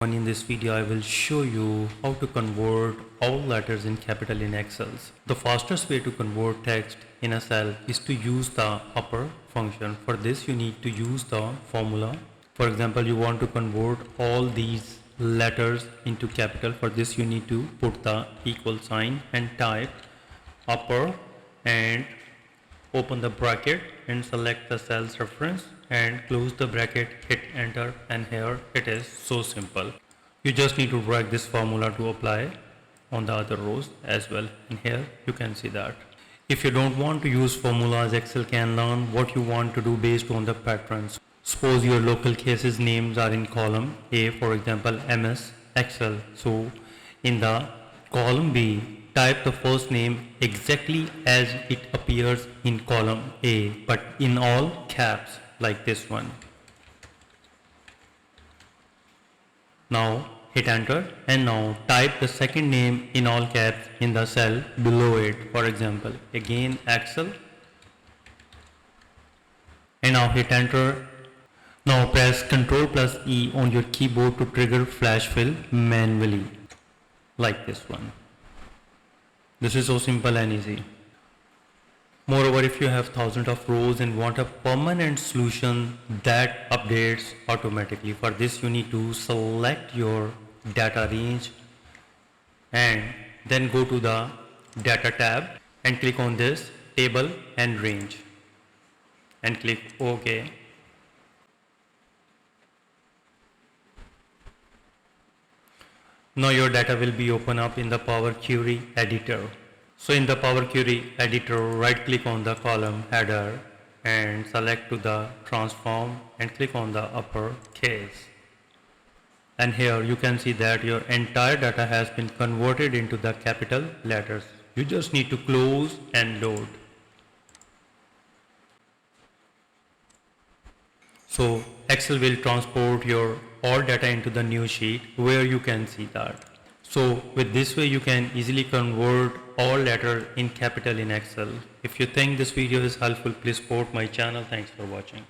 In this video, I will show you how to convert all letters in capital in Excel. The fastest way to convert text in a cell is to use the upper function. For this, you need to use the formula. For example, you want to convert all these letters into capital. For this, you need to put the equal sign and type upper and open the bracket and select the cell's reference and close the bracket, hit enter, and here it is. So simple. You just need to drag this formula to apply on the other rows as well, and here you can see that. If you don't want to use formulas, Excel can learn what you want to do based on the patterns. Suppose your local cases names are in column A, for example MS Excel. So in the column B, type the first name exactly as it appears in column A, but in all caps, like this one. Now hit enter, and now type the second name in all caps in the cell below it, for example again Excel, and now hit enter. Now press Ctrl E on your keyboard to trigger flash fill manually, like this one. This is so simple and easy. Moreover, if you have thousands of rows and want a permanent solution that updates automatically, for this you need to select your data range and then go to the data tab and click on this table and range and click OK. Now your data will be open up in the Power Query editor. So in the Power Query editor, right click on the column header and select to the transform and click on the upper case. And here you can see that your entire data has been converted into the capital letters. You just need to close and load. So Excel will transport your all data into the new sheet where you can see that. So with this way you can easily convert all letters in capital in Excel. If you think this video is helpful, please support my channel. Thanks for watching.